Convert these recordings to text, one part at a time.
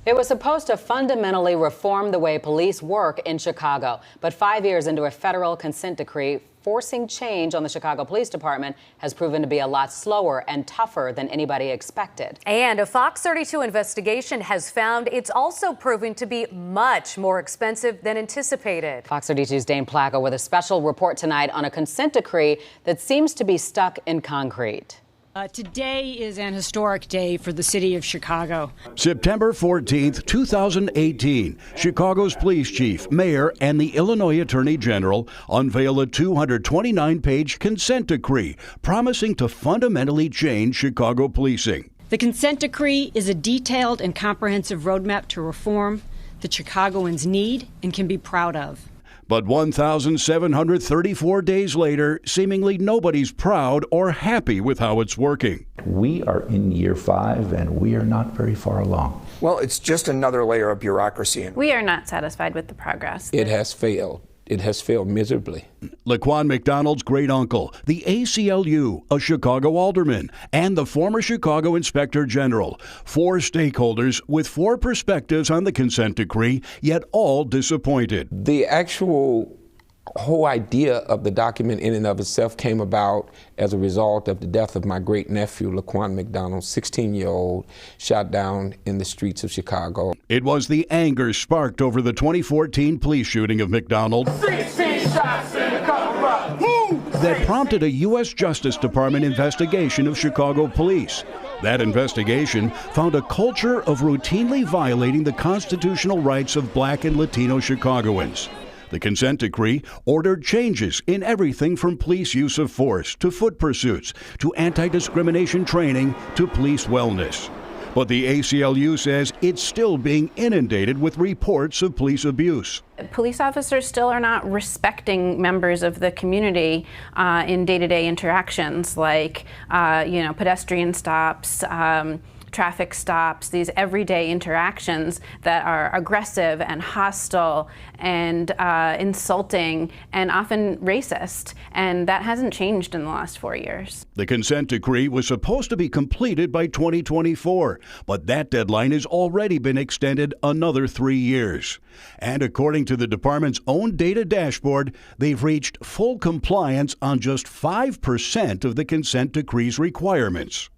It was supposed to fundamentally reform the way police work in Chicago. But 5 years into a federal consent decree forcing change on the Chicago Police Department has proven to be a lot slower and tougher than anybody expected. And a Fox 32 investigation has found it's also proving to be much more expensive than anticipated. Fox 32's Dane Placo with a special report tonight on a consent decree that seems to be stuck in concrete. Today is an historic day for the city of Chicago. September 14th, 2018, Chicago's police chief, mayor, and the Illinois Attorney General unveil a 229-page consent decree promising to fundamentally change Chicago policing. The consent decree is a detailed and comprehensive roadmap to reform that Chicagoans need and can be proud of. But 1,734 days later, seemingly nobody's proud or happy with how it's working. We are in year 5, and we are not very far along. Well, it's just another layer of bureaucracy. We are not satisfied with the progress. It has failed. It has failed miserably. Laquan McDonald's great uncle, the ACLU, a Chicago alderman, and the former Chicago Inspector General. 4 stakeholders with 4 perspectives on the consent decree, yet all disappointed. The actual whole idea of the document in and of itself came about as a result of the death of my great nephew, Laquan McDonald, 16-year-old, shot down in the streets of Chicago. It was the anger sparked over the 2014 police shooting of McDonald that prompted a U.S. Justice Department investigation of Chicago police. That investigation found a culture of routinely violating the constitutional rights of Black and Latino Chicagoans. The consent decree ordered changes in everything from police use of force to foot pursuits to anti-discrimination training to police wellness. But the ACLU says it's still being inundated with reports of police abuse. Police officers still are not respecting members of the community in day-to-day interactions like, pedestrian stops, traffic stops, these everyday interactions that are aggressive and hostile and insulting and often racist. And that hasn't changed in the last 4 years. The consent decree was supposed to be completed by 2024, but that deadline has already been extended another 3 years. And according to the department's own data dashboard, they've reached full compliance on just 5% of the consent decree's requirements.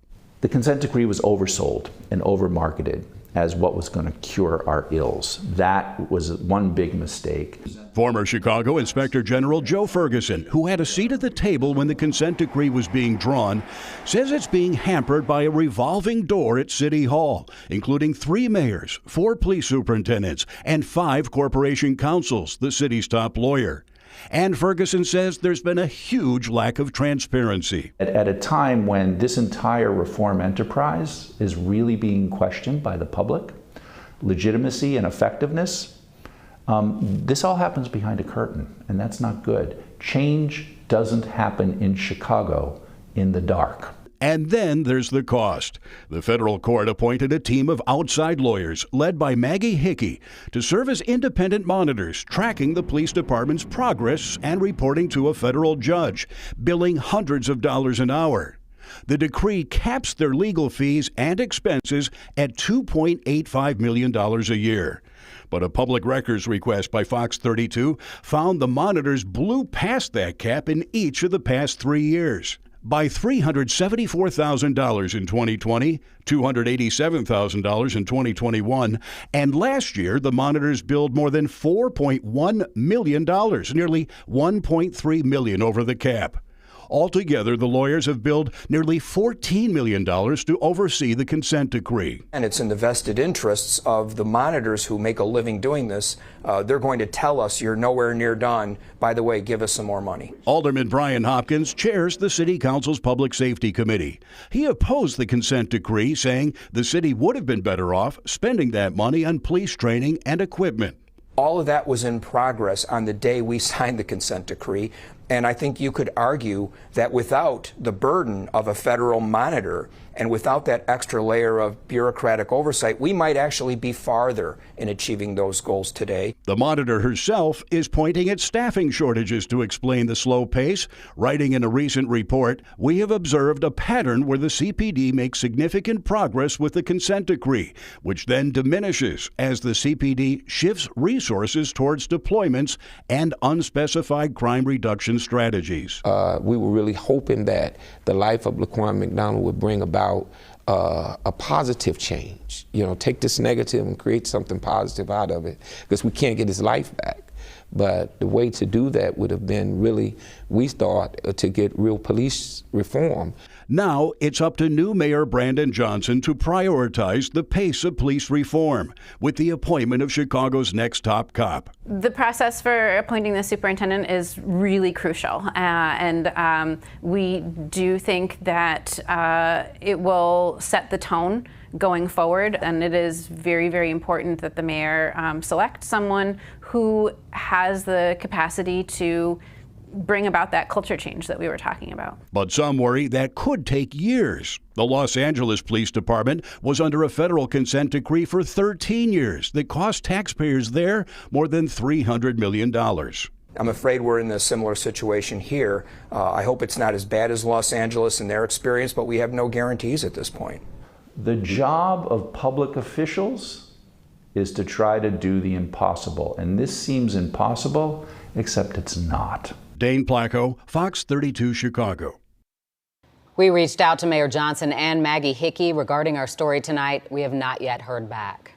The consent decree was oversold and overmarketed as what was going to cure our ills. That was one big mistake. Former Chicago Inspector General Joe Ferguson, who had a seat at the table when the consent decree was being drawn, says it's being hampered by a revolving door at City Hall, including 3 mayors, 4 police superintendents, and 5 corporation counsels, the city's top lawyer. And Ferguson says there's been a huge lack of transparency. At a time when this entire reform enterprise is really being questioned by the public, legitimacy and effectiveness, this all happens behind a curtain, and that's not good. Change doesn't happen in Chicago in the dark. And then there's the cost. The federal court appointed a team of outside lawyers led by Maggie Hickey to serve as independent monitors, tracking the police department's progress and reporting to a federal judge, billing hundreds of dollars an hour. The decree caps their legal fees and expenses at $2.85 million a year. But a public records request by Fox 32 found the monitors blew past that cap in each of the past 3 years. By $374,000 in 2020, $287,000 in 2021, and last year the monitors billed more than $4.1 million, nearly $1.3 million over the cap. Altogether, the lawyers have billed nearly $14 million to oversee the consent decree. And it's in the vested interests of the monitors who make a living doing this. They're going to tell us you're nowhere near done. By the way, give us some more money. Alderman Brian Hopkins chairs the City Council's Public Safety Committee. He opposed the consent decree, saying the city would have been better off spending that money on police training and equipment. All of that was in progress on the day we signed the consent decree. And I think you could argue that without the burden of a federal monitor and without that extra layer of bureaucratic oversight, we might actually be farther in achieving those goals today. The monitor herself is pointing at staffing shortages to explain the slow pace, writing in a recent report, "We have observed a pattern where the CPD makes significant progress with the consent decree, which then diminishes as the CPD shifts resources towards deployments and unspecified crime reduction strategies." We were really hoping that the life of Laquan McDonald would bring about a positive change. You know, take this negative and create something positive out of it, because we can't get his life back. But the way to do that would have been really, we thought, to get real police reform. Now it's up to new Mayor Brandon Johnson to prioritize the pace of police reform with the appointment of Chicago's next top cop. The process for appointing the superintendent is really crucial, and we do think that it will set the tone going forward, and it is very, very important that the mayor select someone who has the capacity to bring about that culture change that we were talking about. But some worry that could take years. The Los Angeles Police Department was under a federal consent decree for 13 years that cost taxpayers there more than $300 million. I'm afraid we're in a similar situation here. I hope it's not as bad as Los Angeles in their experience, but we have no guarantees at this point. The job of public officials is to try to do the impossible. And this seems impossible, except it's not. Dane Placco, Fox 32 Chicago. We reached out to Mayor Johnson and Maggie Hickey regarding our story tonight. We have not yet heard back.